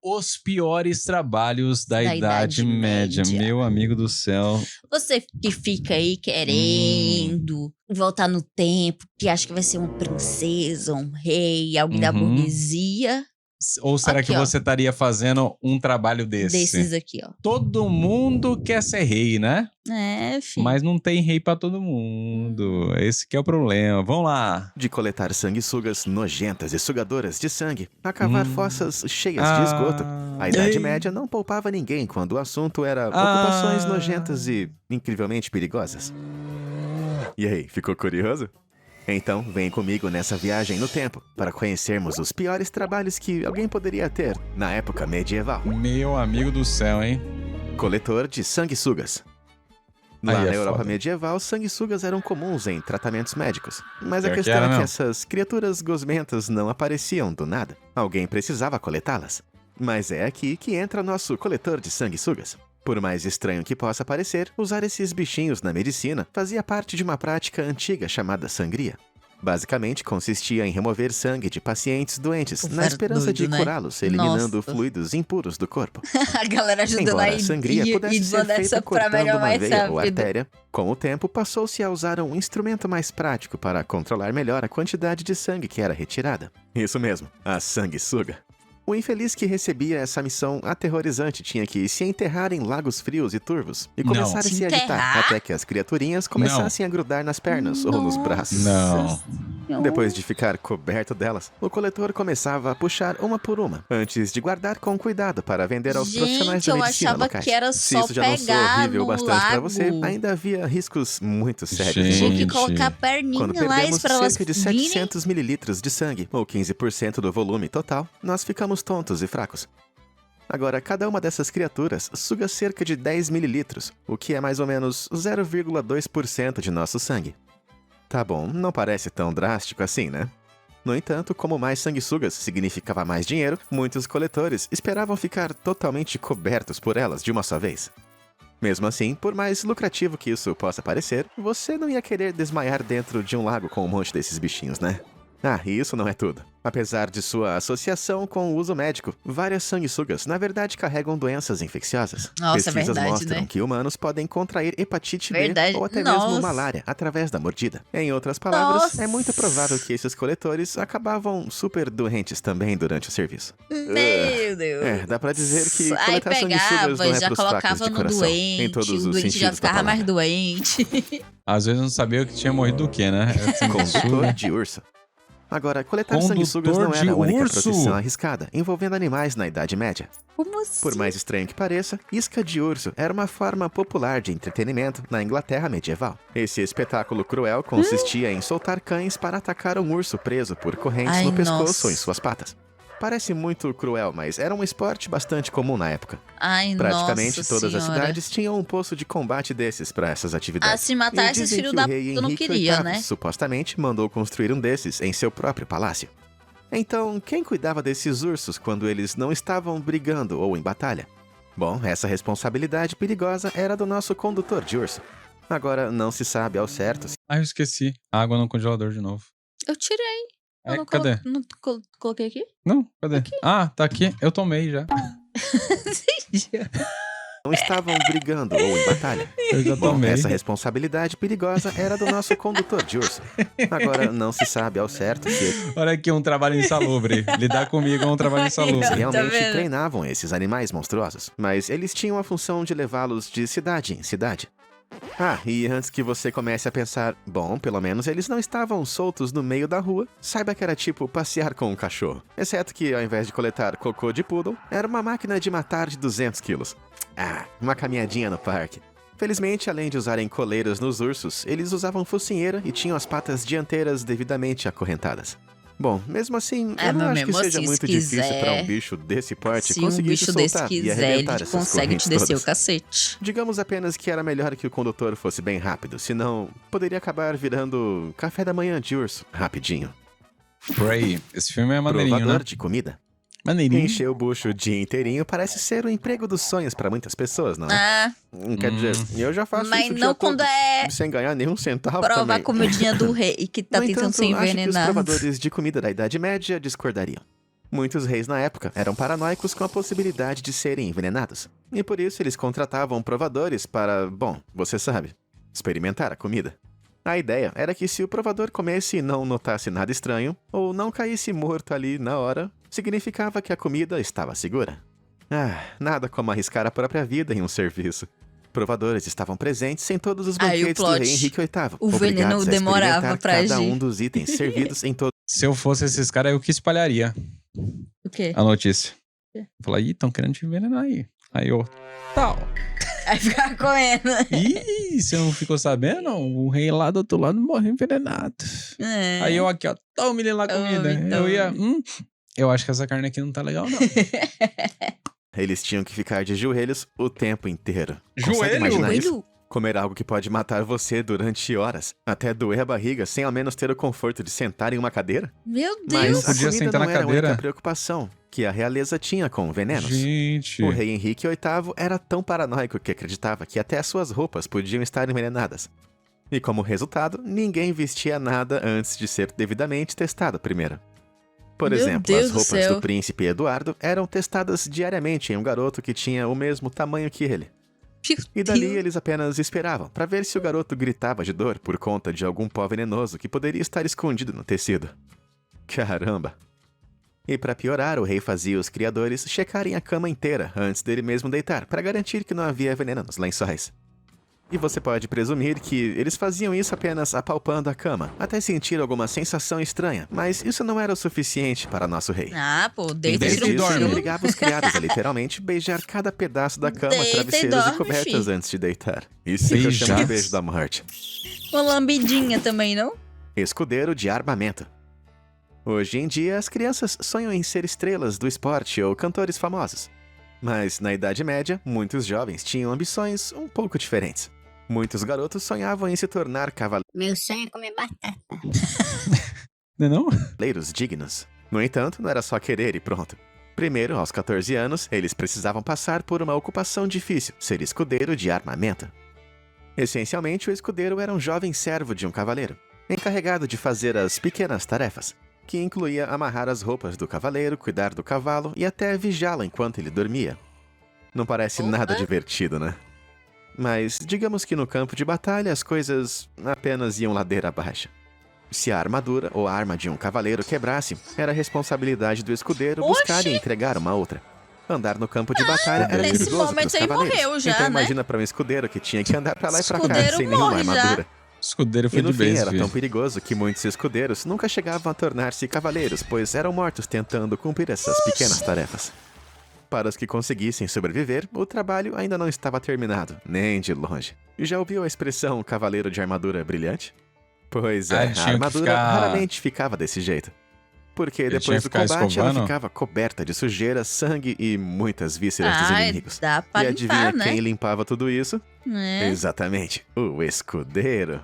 Os piores trabalhos da Idade Média, meu amigo do céu. Você que fica aí querendo voltar no tempo, que acha que vai ser uma princesa, um rei, alguém da burguesia. Ou será Aqui, que ó. você estaria fazendo um trabalho desse? Desses aqui, ó. Todo mundo quer ser rei, né? É, filho. Mas não tem rei pra todo mundo. Esse que é o problema. Vamos lá. De coletar sanguessugas nojentas e sugadoras de sangue, a cavar fossas cheias de esgoto. A Idade Média não poupava ninguém quando o assunto era ocupações nojentas e incrivelmente perigosas. E aí, ficou curioso? Então, vem comigo nessa viagem no tempo para conhecermos os piores trabalhos que alguém poderia ter na época medieval. Meu amigo do céu, hein? Coletor de sanguessugas. Lá Aí na é Europa foda. medieval, sanguessugas eram comuns em tratamentos médicos. Mas a Pior que questão era é que mesmo. essas criaturas gosmentas não apareciam do nada. Alguém precisava coletá-las. Mas é aqui que entra nosso coletor de sanguessugas. Por mais estranho que possa parecer, usar esses bichinhos na medicina fazia parte de uma prática antiga chamada sangria. Basicamente, consistia em remover sangue de pacientes doentes, na esperança de curá-los, eliminando fluidos impuros do corpo. A galera ajudando Embora a a sangria pudesse ser feita cortando uma veia ou artéria, com o tempo passou-se a usar um instrumento mais prático para controlar melhor a quantidade de sangue que era retirada. Isso mesmo, a sanguessuga. O infeliz que recebia essa missão aterrorizante tinha que se enterrar em lagos frios e turvos e começar a se agitar até que as criaturinhas começassem a grudar nas pernas ou nos braços. Não. Depois de ficar coberto delas, o coletor começava a puxar uma por uma, antes de guardar com cuidado para vender aos profissionais da medicina locais. Eu achava que era Se só isso já não soou pegar horrível no bastante para lago. você, ainda havia riscos muito sérios. Gente. Tinha que colocar a perninha Quando lá perdemos pra elas cerca de virem. 700 mililitros de sangue, ou 15% do volume total, nós ficamos tontos e fracos. Agora, cada uma dessas criaturas suga cerca de 10 mililitros, o que é mais ou menos 0,2% de nosso sangue. Tá bom, não parece tão drástico assim, né? No entanto, como mais sanguessugas significava mais dinheiro, muitos coletores esperavam ficar totalmente cobertos por elas de uma só vez. Mesmo assim, por mais lucrativo que isso possa parecer, você não ia querer desmaiar dentro de um lago com um monte desses bichinhos, né? Ah, e isso não é tudo. Apesar de sua associação com o uso médico, várias sanguessugas na verdade carregam doenças infecciosas. Nossa, Pesquisas verdade, mostram né? que humanos podem contrair hepatite Verdade. B ou até Nossa. mesmo malária através da mordida. Em outras palavras, Nossa. é muito provável que esses coletores acabavam super doentes também durante o serviço. Meu Deus. É, dá pra dizer que Aí coletar sanguessugas não é já pros fracos colocava de no coração, doente, em todos o os doente já sentidos da ficava mais palavra. doente. Às vezes não sabia que tinha morrido do quê, né? Condutor de urso. Agora, coletar Condutor sanguessugas não de era a única urso? profissão arriscada envolvendo animais na Idade Média. Como assim? Por mais estranho que pareça, isca de urso era uma forma popular de entretenimento na Inglaterra medieval. Esse espetáculo cruel consistia em soltar cães para atacar um urso preso por correntes Ai, no pescoço nossa. ou em suas patas. Parece muito cruel, mas era um esporte bastante comum na época. Ai, Praticamente nossa todas as senhora. cidades tinham um posto de combate desses para essas atividades. Ah, se matar E esses dizem filhos que da o rei puta não Henrique queria, VIII, né? supostamente mandou construir um desses em seu próprio palácio. Então, quem cuidava desses ursos quando eles não estavam brigando ou em batalha? Bom, essa responsabilidade perigosa era do nosso condutor de urso. Agora, não se sabe ao certo se Ah, eu esqueci. Água no congelador de novo. Eu tirei. Eu não Cadê? não coloquei aqui? Não, cadê? Ah, tá aqui. Eu tomei já. não estavam brigando ou em batalha. Eu já Bom, tomei. essa responsabilidade perigosa era do nosso condutor de urso. Agora, não se sabe ao certo se Olha aqui um trabalho insalubre. Lidar comigo é um trabalho eles insalubre. realmente vendo? treinavam esses animais monstruosos, mas eles tinham a função de levá-los de cidade em cidade. Ah, e antes que você comece a pensar, bom, pelo menos eles não estavam soltos no meio da rua, saiba que era tipo passear com um cachorro. Exceto que, ao invés de coletar cocô de poodle, era uma máquina de matar de 200 quilos. Ah, uma caminhadinha no parque. Felizmente, além de usarem coleiras nos ursos, eles usavam focinheira e tinham as patas dianteiras devidamente acorrentadas. Bom, mesmo assim, eu não acho que seja muito difícil para um bicho desse porte Se um conseguir bicho se desse soltar e quiser, arrebentar ele essas consegue correntes te descer todas. o cacete. Digamos apenas que era melhor que o condutor fosse bem rápido, senão poderia acabar virando café da manhã de urso, rapidinho. Prey. Esse filme é maneirinho, Provador né? de comida. Maneirinho. Encher o bucho o dia inteirinho parece ser o emprego dos sonhos para muitas pessoas, não é? Ah, Quer dizer, eu já faço mas isso o não dia quando todo, é sem ganhar nenhum centavo provar também. a comidinha do rei e que tá No tentando entanto, ser acho que os envenenado. provadores de comida da Idade Média discordariam. Muitos reis na época eram paranoicos com a possibilidade de serem envenenados. E por isso eles contratavam provadores para, bom, você sabe, experimentar a comida. A ideia era que se o provador comesse e não notasse nada estranho, ou não caísse morto ali na hora, significava que a comida estava segura. Nada como arriscar a própria vida em um serviço. Provadores estavam presentes em todos os banquetes do rei Henrique VIII. O veneno demorava pra agir. Cada um dos itens servidos em todo. Se eu fosse esses caras, eu que espalharia O quê? a notícia. Falar, ih, estão querendo te envenenar aí. Aí eu, tal. Aí ficava comendo. Ih, você não ficou sabendo? O rei lá do outro lado morreu envenenado. É. Aí eu aqui, ó, tome lá a comida. Eu ia, eu acho que essa carne aqui não tá legal, não. Eles tinham que ficar de joelhos o tempo inteiro. Consegue imaginar isso? Comer algo que pode matar você durante horas, até doer a barriga, sem ao menos ter o conforto de sentar em uma cadeira? Meu Mas Deus! a Podia comida sentar não na era a cadeira. única preocupação que a realeza tinha com venenos. Gente. O rei Henrique VIII era tão paranoico que acreditava que até suas roupas podiam estar envenenadas. E como resultado, ninguém vestia nada antes de ser devidamente testado primeiro. Por Meu exemplo, Deus as do roupas céu. do príncipe Eduardo eram testadas diariamente em um garoto que tinha o mesmo tamanho que ele. E dali eles apenas esperavam para ver se o garoto gritava de dor por conta de algum pó venenoso que poderia estar escondido no tecido. Caramba! E para piorar, o rei fazia os criadores checarem a cama inteira antes dele mesmo deitar, para garantir que não havia veneno nos lençóis. E você pode presumir que eles faziam isso apenas apalpando a cama, até sentir alguma sensação estranha, mas isso não era o suficiente para nosso rei. Ah, pô, Em deita e vez tira um disso, ele cochilo. obrigava os criados a literalmente beijar cada pedaço da cama, Deita e travesseiros e dorme, cobertas fi. antes de deitar. Isso que eu chamo de Beijar? beijo da morte. Uma lambidinha também, não? Escudeiro de armamento. Hoje em dia, as crianças sonham em ser estrelas do esporte ou cantores famosos. Mas na Idade Média, muitos jovens tinham ambições um pouco diferentes. Muitos garotos sonhavam em se tornar Meu sonho é comer batata. Não é não? cavaleiros dignos. No entanto, não era só querer e pronto. Primeiro, aos 14 anos, eles precisavam passar por uma ocupação difícil, ser escudeiro de armamento. Essencialmente, o escudeiro era um jovem servo de um cavaleiro, encarregado de fazer as pequenas tarefas, que incluía amarrar as roupas do cavaleiro, cuidar do cavalo e até vigiá-lo enquanto ele dormia. Não parece nada divertido, né? Mas digamos que no campo de batalha as coisas apenas iam ladeira abaixo. Se a armadura ou a arma de um cavaleiro quebrasse, era responsabilidade do escudeiro buscar e entregar uma outra. Andar no campo de batalha era nesse perigoso momento pros aí cavaleiros. morreu já, então né? imagina para um escudeiro que tinha que andar pra lá e pra cá Escudeiro sem nenhuma morre já. armadura. O escudeiro foi E no de fim base, era tão filho. perigoso que muitos escudeiros nunca chegavam a tornar-se cavaleiros, pois eram mortos tentando cumprir essas pequenas tarefas. Para os que conseguissem sobreviver, o trabalho ainda não estava terminado, nem de longe. Já ouviu a expressão cavaleiro de armadura brilhante? Pois é, tinha a que armadura ficar- raramente ficava desse jeito. Porque Ele depois tinha que do ficar combate ela escovando? ficava coberta de sujeira, sangue e muitas vísceras dos Ah, inimigos. dá pra E adivinha limpar, né? quem limpava tudo isso? É. Exatamente, o escudeiro.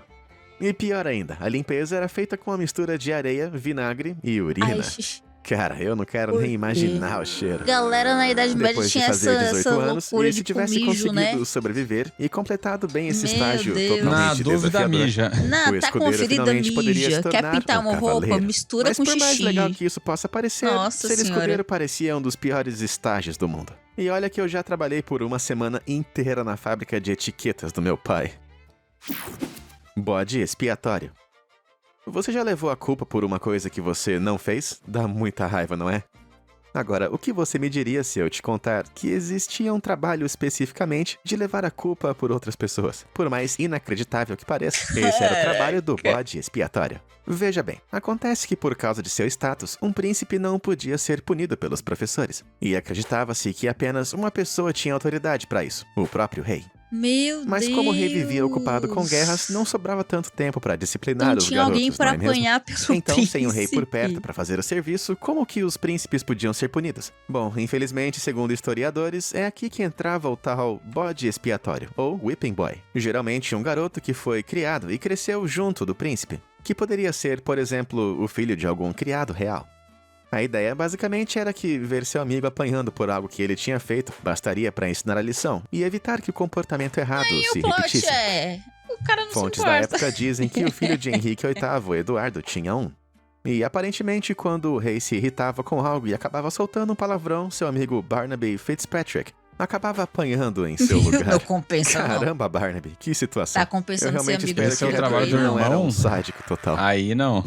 E pior ainda, a limpeza era feita com a mistura de areia, vinagre e urina. Ai, xixi. Cara, eu não quero nem imaginar o cheiro. Galera na Idade Média Depois de tinha fazer essa 18 anos, loucura e se de tivesse mijo, conseguido né? sobreviver e completado bem esse Meu estágio Deus. totalmente Na dúvida, desafiador. mija. Não, O tá com escudeiro ferida finalmente poderia mija. se Quer tornar pintar um uma roupa? cavaleiro. Mistura Mas com por mais xixi. legal que isso possa parecer, Nossa ser senhora. escudeiro parecia um dos piores estágios do mundo. E olha que eu já trabalhei por uma semana inteira na fábrica de etiquetas do meu pai. Bode expiatório. Você já levou a culpa por uma coisa que você não fez? Dá muita raiva, não é? Agora, o que você me diria se eu te contar que existia um trabalho especificamente de levar a culpa por outras pessoas? Por mais inacreditável que pareça, esse era o trabalho do bode expiatório. Veja bem, acontece que por causa de seu status, um príncipe não podia ser punido pelos professores. E acreditava-se que apenas uma pessoa tinha autoridade para isso, o próprio rei. Meu Mas Deus. como o rei vivia ocupado com guerras, não sobrava tanto tempo para disciplinar Não os tinha garotos, alguém pra não é mesmo? apanhar pelo Então, príncipe. sem o rei por perto para fazer o serviço, como que os príncipes podiam ser punidos? Bom, infelizmente, segundo historiadores, é aqui que entrava o tal bode expiatório, ou whipping boy. Geralmente um garoto que foi criado e cresceu junto do príncipe, que poderia ser, por exemplo, o filho de algum criado real. A ideia basicamente era que ver seu amigo apanhando por algo que ele tinha feito bastaria para ensinar a lição e evitar que o comportamento errado E se o plot repetisse. é... O cara não Fontes se da importa. época dizem que o filho de Henrique VIII, Eduardo, tinha um. E aparentemente, quando o rei se irritava com algo e acabava soltando um palavrão, seu amigo Barnaby Fitzpatrick acabava apanhando em seu lugar. Não compensa, não. Caramba, Barnaby, que situação. Tá compensando Eu realmente ser amigo espero do que seu trabalho ele do não era irmão. um sádico total. Aí não.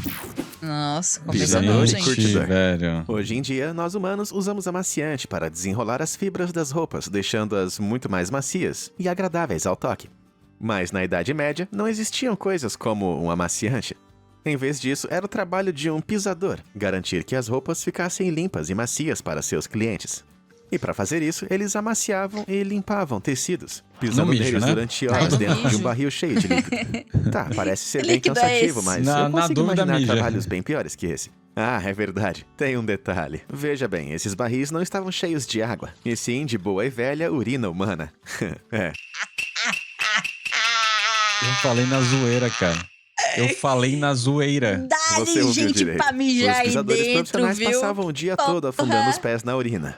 Nossa, compensa Pisador não, de gente. curtidor. velho. Hoje em dia, nós humanos usamos amaciante para desenrolar as fibras das roupas, deixando-as muito mais macias e agradáveis ao toque. Mas na Idade Média, não existiam coisas como um amaciante. Em vez disso, era o trabalho de um pisador, garantir que as roupas ficassem limpas e macias para seus clientes. E para fazer isso, eles amaciavam e limpavam tecidos, pisando mijo, neles né? durante horas no dentro de um mijo. barril cheio de líquido. Tá, parece ser Que bem líquido é cansativo, esse? mas Na eu consigo dúvida, imaginar mija. trabalhos bem piores que esse. Ah, é verdade. Tem um detalhe. Veja bem, esses barris não estavam cheios de água, e sim de boa e velha urina humana. É. Eu falei na zoeira, cara. Eu falei na zoeira. Você Dá-lhe ouviu gente direito. pra mijar Os aí pisadores dentro, profissionais viu? passavam o dia Porra. todo afundando os pés na urina.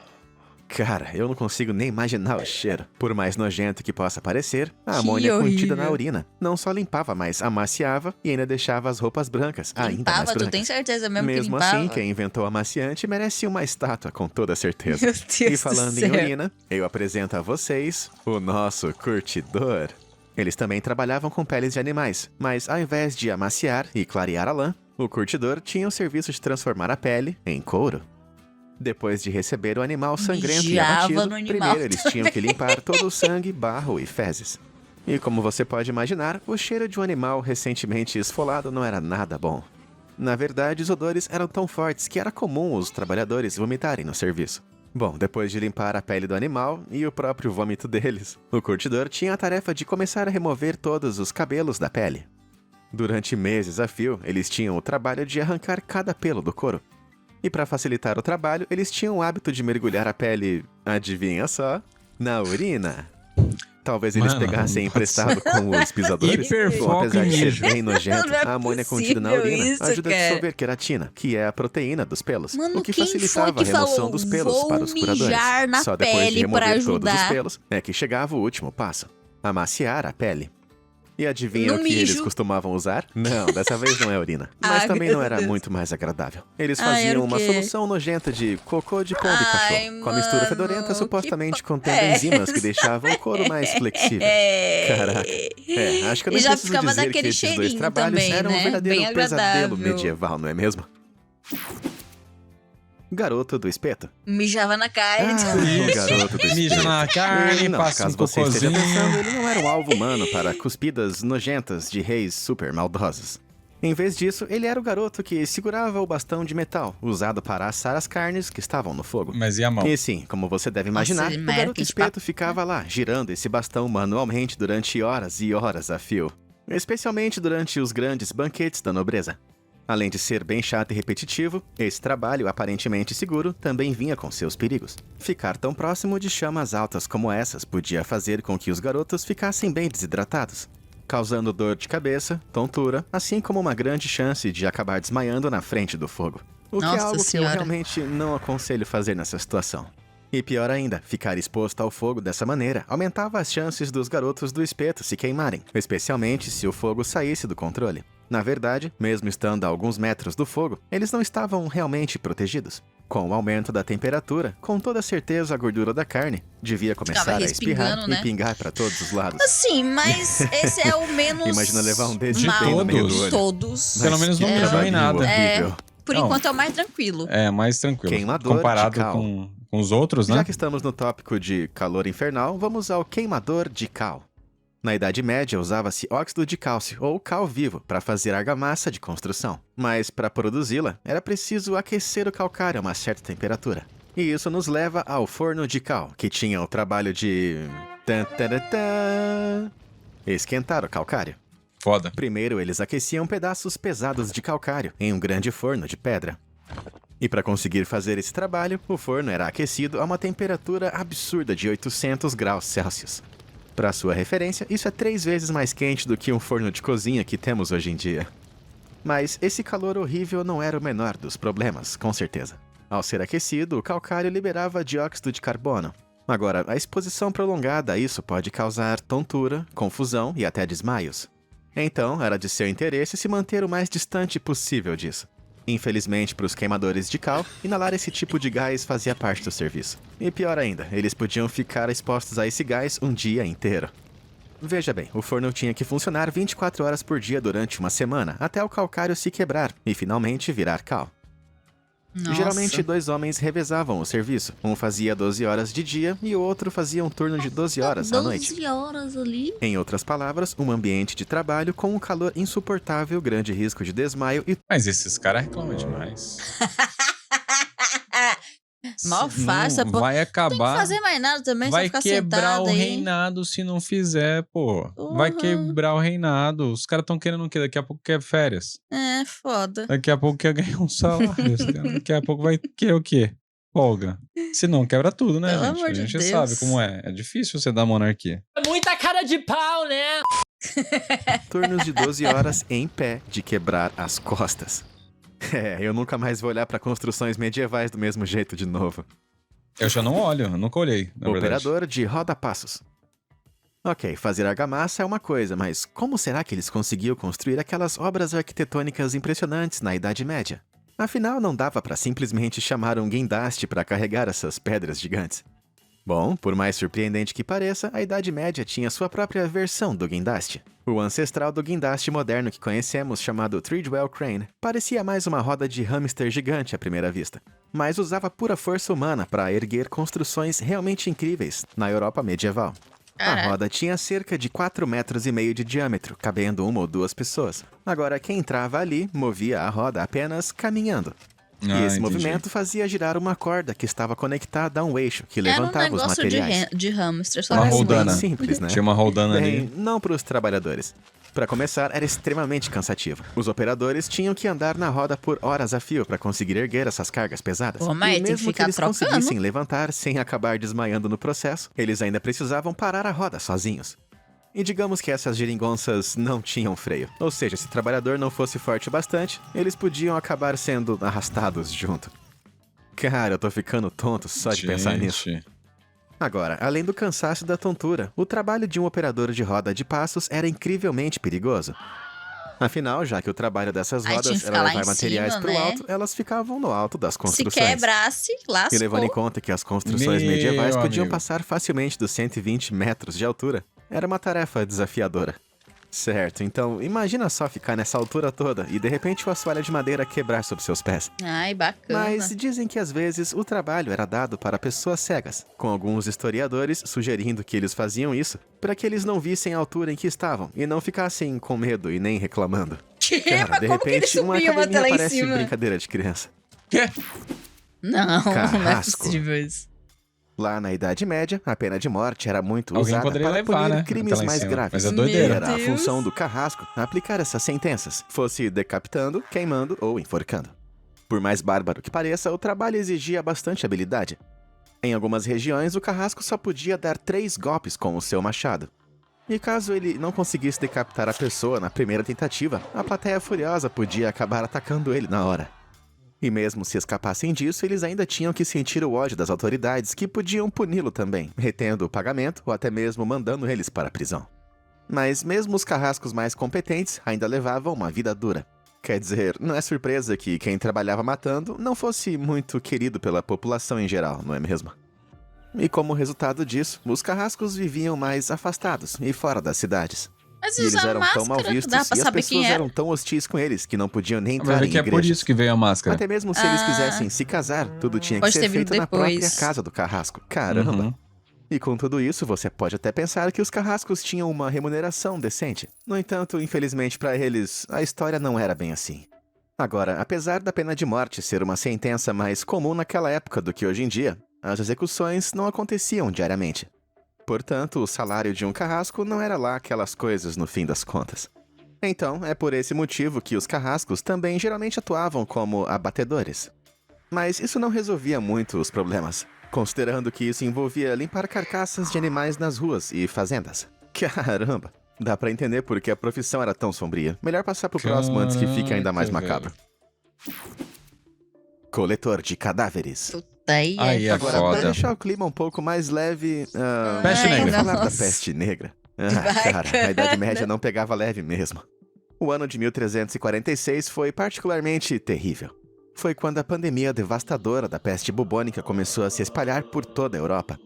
Cara, eu não consigo nem imaginar o cheiro. Por mais nojento que possa parecer, a Que amônia contida horrível. na urina não só limpava, mas amaciava e ainda deixava as roupas brancas, ainda mais Limpava, tu brancas. tem certeza mesmo que Mesmo limpava? assim, quem inventou amaciante merece uma estátua, com toda certeza. Meu Deus E falando do em céu. urina, eu apresento a vocês o nosso curtidor. Eles também trabalhavam com peles de animais, mas ao invés de amaciar e clarear a lã, o curtidor tinha o serviço de transformar a pele em couro. Depois de receber o animal sangrento e Mijava abatido, no animal primeiro eles tinham que limpar todo o sangue, barro e fezes. E como você pode imaginar, o cheiro de um animal recentemente esfolado não era nada bom. Na verdade, os odores eram tão fortes que era comum os trabalhadores vomitarem no serviço. Bom, depois de limpar a pele do animal e o próprio vômito deles, o curtidor tinha a tarefa de começar a remover todos os cabelos da pele. Durante meses a fio, eles tinham o trabalho de arrancar cada pelo do couro. E para facilitar o trabalho, eles tinham o hábito de mergulhar a pele, adivinha só, na urina. Talvez eles Mano, pegassem emprestado com os pisadores. Hiperfoco Bom, apesar de em ser mijo. bem nojento, Não é a amônia contida na possível urina isso, ajuda a cara. dissolver queratina, que é a proteína dos pelos, Mano, o que quem facilitava foi a que remoção falou, dos pelos "Vou para os curadores. mijar na Só depois de pele pra remover todos os ajudar"? pelos é que chegava o último passo, amaciar a pele. E adivinha No o que eles mijo. costumavam usar? Não, dessa vez não é urina. Mas Ai, também meu não era Deus. muito mais agradável. Eles Ai, era faziam o uma quê? solução nojenta de cocô de pombo e Ai, cachorro, com a mistura mano, fedorenta que supostamente pa- contendo enzimas que deixavam o couro mais flexível. Caraca. Acho que eu E não já preciso ficava dizer que daquele esses dois cheirinho trabalhos também, eram um né? verdadeiro Bem pesadelo agradável. medieval, não é mesmo? Garoto do espeto. Mijava na cara. O garoto do Mija espeto. na carne, Não, passa um caso você esteja cocôzinho. pensando, ele não era um alvo humano para cuspidas nojentas de reis super maldosos. Em vez disso, ele era o garoto que segurava o bastão de metal, usado para assar as carnes que estavam no fogo. Mas e a mão? E sim, como você deve imaginar, Nossa, o mas garoto que espeto ficava lá, girando esse bastão manualmente durante horas e horas a fio. Especialmente durante os grandes banquetes da nobreza. Além de ser bem chato e repetitivo, esse trabalho aparentemente seguro também vinha com seus perigos. Ficar tão próximo de chamas altas como essas podia fazer com que os garotos ficassem bem desidratados, causando dor de cabeça, tontura, assim como uma grande chance de acabar desmaiando na frente do fogo. O que é Nossa algo que eu Senhora. realmente não aconselho fazer nessa situação. E pior ainda, ficar exposto ao fogo dessa maneira aumentava as chances dos garotos do espeto se queimarem, especialmente se o fogo saísse do controle. Na verdade, mesmo estando a alguns metros do fogo, eles não estavam realmente protegidos. Com o aumento da temperatura, com toda certeza a gordura da carne devia começar a espirrar respingando, né? e pingar para todos os lados. Assim, mas esse é o menos Imagina levar um dedo de mal bem no meio do dos olho. todos. Pelo menos não que mijou em trabalho nada. horrível. Por Não. enquanto é o mais tranquilo. É, mais tranquilo. Queimador Comparado de cal. com os outros, né? Já que estamos no tópico de calor infernal, vamos ao queimador de cal. Na Idade Média, usava-se óxido de cálcio, ou cal vivo, para fazer argamassa de construção. Mas, para produzi-la, era preciso aquecer o calcário a uma certa temperatura. E isso nos leva ao forno de cal, que tinha o trabalho de... esquentar o calcário. Foda. Primeiro, eles aqueciam pedaços pesados de calcário em um grande forno de pedra. E para conseguir fazer esse trabalho, o forno era aquecido a uma temperatura absurda de 800 graus Celsius. Para sua referência, isso é 3 vezes mais quente do que um forno de cozinha que temos hoje em dia. Mas esse calor horrível não era o menor dos problemas, com certeza. Ao ser aquecido, o calcário liberava dióxido de carbono. Agora, a exposição prolongada a isso pode causar tontura, confusão e até desmaios. Então, era de seu interesse se manter o mais distante possível disso. Infelizmente para os queimadores de cal, inalar esse tipo de gás fazia parte do serviço. E pior ainda, eles podiam ficar expostos a esse gás um dia inteiro. Veja bem, o forno tinha que funcionar 24 horas por dia durante uma semana, até o calcário se quebrar e finalmente virar cal. Nossa. Geralmente 2 homens revezavam o serviço. Um fazia 12 horas de dia e o outro fazia um turno de 12 horas à noite. 12 horas ali. Em outras palavras, um ambiente de trabalho com um calor insuportável, grande risco de desmaio e Mas esses caras reclamam demais. Mal Se não faça, pô. vai Não tem que acabar. fazer mais nada também, Vai só ficar quebrar sentado o aí. reinado se não fizer, pô. Vai Uhum. quebrar o reinado. Os caras estão querendo o quê? Daqui a pouco quer férias. É, foda. Daqui a pouco quer ganhar um salário. Daqui a pouco vai querer o quê? Folga. Se não, quebra tudo, né, Pelo gente? amor A de gente Deus. sabe como é. É difícil você dar monarquia. Muita cara de pau, né? turnos de 12 horas em pé de quebrar as costas. Eu nunca mais vou olhar para construções medievais do mesmo jeito de novo. Eu já não olho, eu nunca olhei, na verdade. Operador de roda-passos. Ok, fazer argamassa é uma coisa, mas como será que eles conseguiam construir aquelas obras arquitetônicas impressionantes na Idade Média? Afinal, não dava para simplesmente chamar um guindaste para carregar essas pedras gigantes. Bom, por mais surpreendente que pareça, a Idade Média tinha sua própria versão do guindaste. O ancestral do guindaste moderno que conhecemos, chamado Treadwell Crane, parecia mais uma roda de hamster gigante à primeira vista, mas usava pura força humana para erguer construções realmente incríveis na Europa medieval. A Caraca. roda tinha cerca de 4,5 metros de diâmetro, cabendo 1 ou 2 pessoas. Agora, quem entrava ali movia a roda apenas caminhando. E esse entendi. movimento fazia girar uma corda que estava conectada a um eixo que Era um levantava os negócio materiais. de hamster, só Uma Parece bem roldana. simples, né? Tinha uma roldana Bem, ali. não para os trabalhadores. Para começar, era extremamente cansativo. Os operadores tinham que andar na roda por horas a fio para conseguir erguer essas cargas pesadas. Pô, mas e tem que mesmo que ficar eles trocando. conseguissem levantar sem acabar desmaiando no processo, eles ainda precisavam parar a roda sozinhos. E digamos que essas geringonças não tinham freio. Ou seja, se o trabalhador não fosse forte o bastante, eles podiam acabar sendo arrastados junto. Cara, eu tô ficando tonto só de pensar nisso. Gente. Agora, além do cansaço e da tontura, o trabalho de um operador de roda de passos era incrivelmente perigoso. Afinal, já que o trabalho dessas Aí tinha rodas que ficar era lá levar em materiais cima, pro né? alto, elas ficavam no alto das Se construções. quebrasse, lascou. E levando em conta que as construções Meu medievais podiam amigo. passar facilmente dos 120 metros de altura, era uma tarefa desafiadora. Certo, então imagina só ficar nessa altura toda e de repente o assoalho de madeira quebrar sob seus pés. Ai, bacana. Mas dizem que às vezes o trabalho era dado para pessoas cegas, com alguns historiadores sugerindo que eles faziam isso para que eles não vissem a altura em que estavam e não ficassem com medo e nem reclamando. Cara, Mas de como que eles repente uma subiam até academia lá em parece cima? brincadeira de criança. Quê? Não, não é Carrasco. possível isso. Lá na Idade Média, a pena de morte era muito Alguém usada poderia para levar, punir né? crimes até lá em mais cima. graves. Mas é Meu doideira. Era a Deus. função do carrasco aplicar essas sentenças, fosse decapitando, queimando ou enforcando. Por mais bárbaro que pareça, o trabalho exigia bastante habilidade. Em algumas regiões, o carrasco só podia dar 3 golpes com o seu machado. E caso ele não conseguisse decapitar a pessoa na primeira tentativa, a plateia furiosa podia acabar atacando ele na hora. E mesmo se escapassem disso, eles ainda tinham que sentir o ódio das autoridades, que podiam puni-lo também, retendo o pagamento ou até mesmo mandando eles para a prisão. Mas mesmo os carrascos mais competentes ainda levavam uma vida dura. Quer dizer, não é surpresa que quem trabalhava matando não fosse muito querido pela população em geral, não é mesmo? E como resultado disso, os carrascos viviam mais afastados e fora das cidades. Mas E eles usar eram tão mal máscara, vistos dá pra e as saber pessoas quem era. eram tão hostis com eles que não podiam nem Vai entrar ver em que é por igrejas. isso que veio a máscara. Até mesmo se eles Ah. quisessem se casar, tudo tinha que Pode ser ter vindo feito na própria depois. casa do carrasco. Caramba! Uhum. E com tudo isso, você pode até pensar que os carrascos tinham uma remuneração decente. No entanto, infelizmente para eles, a história não era bem assim. Agora, apesar da pena de morte ser uma sentença mais comum naquela época do que hoje em dia, as execuções não aconteciam diariamente. Portanto, o salário de um carrasco não era lá aquelas coisas no fim das contas. Então, é por esse motivo que os carrascos também geralmente atuavam como abatedores. Mas isso não resolvia muito os problemas, considerando que isso envolvia limpar carcaças de animais nas ruas e fazendas. Caramba! Dá pra entender por que a profissão era tão sombria. Melhor passar pro próximo antes que fique ainda mais Caraca, macabro. Coletor de cadáveres. Puta, aí é Aí é Agora, foda. pra deixar o clima um pouco mais leve... Peste eu vou negra. falar da Nossa. peste negra. Vai, Cara, a Idade cara. Média não pegava leve mesmo. O ano de 1346 foi particularmente terrível. Foi quando a pandemia devastadora da peste bubônica começou a se espalhar por toda a Europa.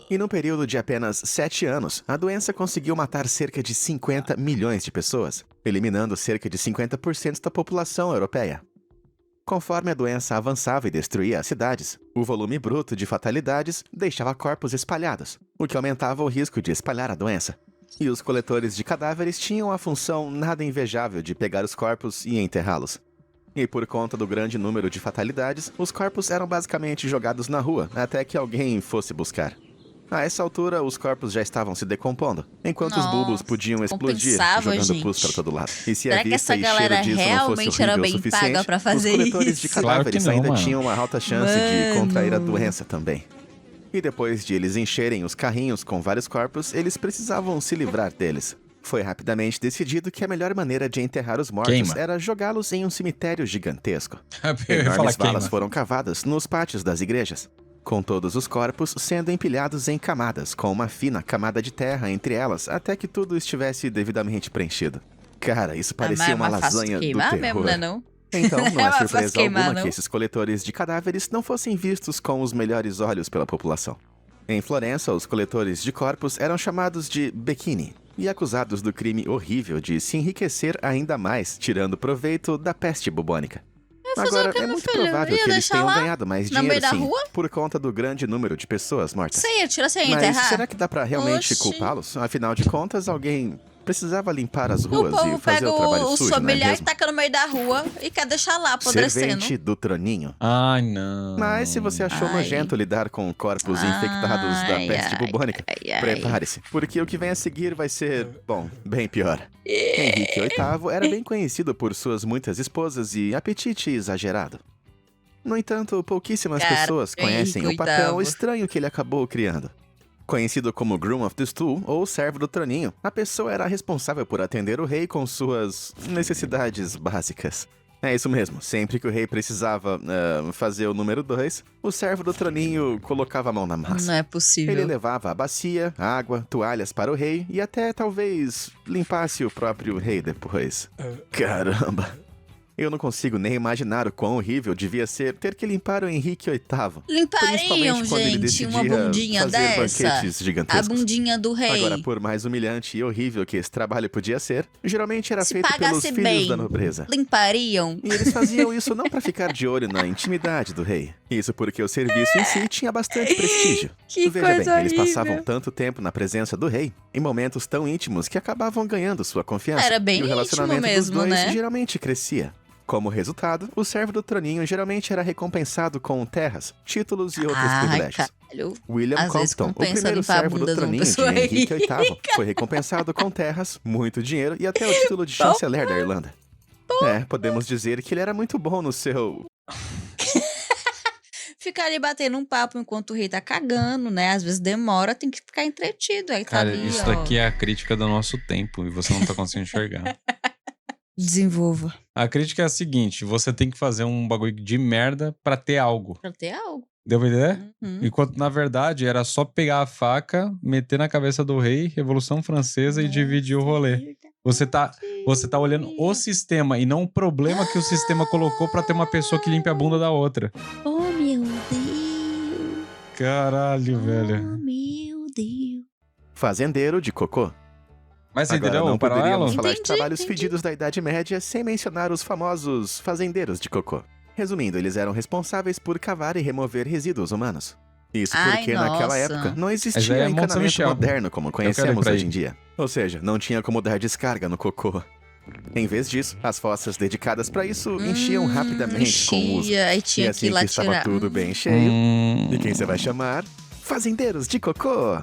E num período de apenas 7 anos, a doença conseguiu matar cerca de 50 milhões de pessoas, eliminando cerca de 50% da população europeia. Conforme a doença avançava e destruía as cidades, o volume bruto de fatalidades deixava corpos espalhados, o que aumentava o risco de espalhar a doença. E os coletores de cadáveres tinham a função nada invejável de pegar os corpos e enterrá-los. E por conta do grande número de fatalidades, os corpos eram basicamente jogados na rua até que alguém fosse buscar. A essa altura, os corpos já estavam se decompondo, enquanto os bulbos podiam explodir, jogando pus para todo lado. E se Será a que vista essa e galera cheiro disso não fosse realmente era horrível o bem suficiente, paga pra fazer os coletores de isso? Claro cadáveres que não, ainda mano. tinham uma alta chance de Mano. contrair a doença também. E depois de eles encherem os carrinhos com vários corpos, eles precisavam se livrar deles. Foi rapidamente decidido que a melhor maneira de enterrar os mortos Queima. era jogá-los em um cemitério gigantesco. Eu ia falar Enormes valas queima. foram cavadas nos pátios das igrejas, com todos os corpos sendo empilhados em camadas, com uma fina camada de terra entre elas, até que tudo estivesse devidamente preenchido. Cara, isso parecia uma mais fácil lasanha do queimar terror. mesmo, né, não? Então, não É é mais fácil surpresa queimar, alguma não? que esses coletores de cadáveres não fossem vistos com os melhores olhos pela população. Em Florença, os coletores de corpos eram chamados de becchini e acusados do crime horrível de se enriquecer ainda mais, tirando proveito da peste bubônica. fazer Agora, o quê, é meu muito filho? provável Ia que eles deixar tenham lá, ganhado mais no dinheiro, meio da sim, rua? por conta do grande número de pessoas mortas. Você ia tirar, você ia Mas enterrar? será que dá pra realmente Oxi. culpá-los? Afinal de contas, alguém precisava limpar as O ruas povo e fazer pega o trabalho os sujo, não é familiares e mesmo? taca no meio da rua e quer deixar lá apodrecendo. Servente do troninho. Ai, não. Mas se você achou Ai. nojento lidar com corpos infectados da Ai, peste ai, bubônica, ai, ai. prepare-se, porque o que vem a seguir vai ser, bom, bem pior. Henrique VIII era bem conhecido por suas muitas esposas e apetite exagerado. No entanto, pouquíssimas Cara, pessoas conhecem o Henrique papel VIII. estranho que ele acabou criando. Conhecido como Groom of the Stool, ou Servo do Troninho, a pessoa era responsável por atender o rei com suas necessidades básicas. É isso mesmo, sempre que o rei precisava fazer o número 2, o Servo do Troninho colocava a mão na massa. Não é possível. Ele levava a bacia, água, toalhas para o rei e até talvez limpasse o próprio rei depois. Caramba! Eu não consigo nem imaginar o quão horrível devia ser ter que limpar o Henrique VIII. Limpariam, Principalmente quando ele gente, decidia uma bundinha fazer dessa. banquetes A gigantescos. bundinha do rei. Agora, por mais humilhante e horrível que esse trabalho podia ser, geralmente era Se feito pelos pagasse filhos bem. da nobreza. Limpariam. E eles faziam isso não para ficar de olho na intimidade do rei. Isso porque o serviço em si tinha bastante prestígio. Que Veja coisa bem, eles horrível. passavam tanto tempo na presença do rei, em momentos tão íntimos que acabavam ganhando sua confiança. Era bem e o relacionamento íntimo mesmo, dos dois né? geralmente crescia. Como resultado, o servo do troninho geralmente era recompensado com terras, títulos e outros privilégios. Caralho. William Às vezes Compton, o compensa primeiro limpar a servo do bunda de uma troninho de pessoa Henrique rica. VIII, foi recompensado com terras, muito dinheiro e até o título de chanceler da Irlanda. É, podemos dizer que ele era muito bom no seu... Ficar ali batendo um papo enquanto o rei tá cagando, né? Às vezes demora, tem que ficar entretido. Aí tá Cara, ali, isso ó. daqui é a crítica do nosso tempo e você não tá conseguindo enxergar. Desenvolva. A crítica é a seguinte: você tem que fazer um bagulho de merda pra ter algo. Pra ter algo. Deu pra entender? Uhum. Enquanto, na verdade, era só pegar a faca, meter na cabeça do rei, Revolução Francesa e dividir o rolê. Você tá olhando o sistema e não o problema que o sistema colocou pra ter uma pessoa que limpe a bunda da outra. Oh, meu Deus. Caralho, velho. Oh, meu Deus. Fazendeiro de cocô. Mas você Agora, entendeu não o paralelo? poderíamos falar de Entendi, trabalhos entendi. fedidos da Idade Média sem mencionar os famosos fazendeiros de cocô. Resumindo, eles eram responsáveis por cavar e remover resíduos humanos. Isso Ai, porque naquela nossa. época não Mas aí existia é Monte São encanamento Michel. moderno como quero ir conhecemos pra hoje aí. em dia. Ou seja, não tinha como dar descarga no cocô. Em vez disso, as fossas dedicadas para isso enchiam rapidamente com o uso. Enchia, aí E tinha que assim ir lá que estava tirar. tudo bem cheio, Hum, e quem você vai chamar? Fazendeiros de cocô!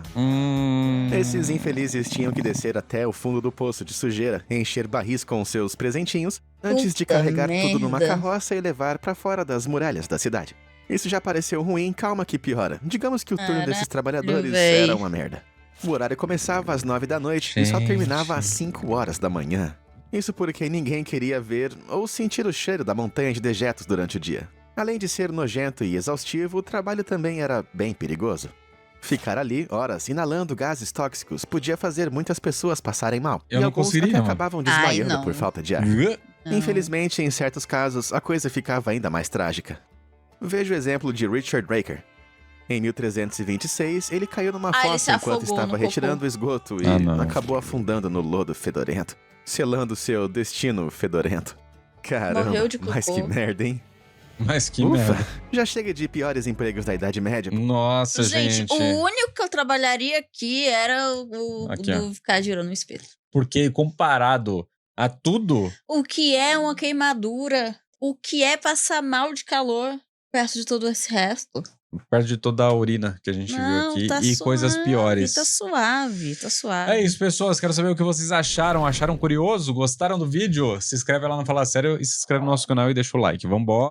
Esses infelizes tinham que descer até o fundo do poço de sujeira, encher barris com seus presentinhos, antes de Puta carregar tudo numa merda. carroça e levar pra fora das muralhas da cidade. Isso já pareceu ruim, calma que piora. Digamos que o turno Caralho, desses trabalhadores véi. era uma merda. O horário começava às 9 da noite e só Gente. terminava às 5 horas da manhã. Isso porque ninguém queria ver ou sentir o cheiro da montanha de dejetos durante o dia. Além de ser nojento e exaustivo, o trabalho também era bem perigoso. Ficar ali, horas, inalando gases tóxicos podia fazer muitas pessoas passarem mal. Eu e não alguns conseguiria, até mano. acabavam Ai, desmaiando não. por falta de ar. Uh, Não. Infelizmente, em certos casos, a coisa ficava ainda mais trágica. Veja o exemplo de Richard Raker. Em 1326, ele caiu numa Ah, ele fossa se enquanto afogou estava no retirando cocô. o esgoto e Ah, não. acabou afundando no lodo fedorento, selando seu destino fedorento. Caramba, Morreu de mas cocô. que merda, hein? Mas que Ufa, merda. já chega de piores empregos da Idade Média. Nossa, gente. o único que eu trabalharia aqui era o Aqui, ó. do ficar girando o espelho. Porque comparado a tudo, O que é uma queimadura? O que é passar mal de calor perto de todo esse resto? perto de toda a urina que a gente viu Não, aqui tá e suave, coisas piores. Tá suave, tá suave. É isso, pessoas. Quero saber o que vocês acharam. Acharam curioso? Gostaram do vídeo? Se inscreve lá no Fala Sério e se inscreve no nosso canal e deixa o like. Vambora.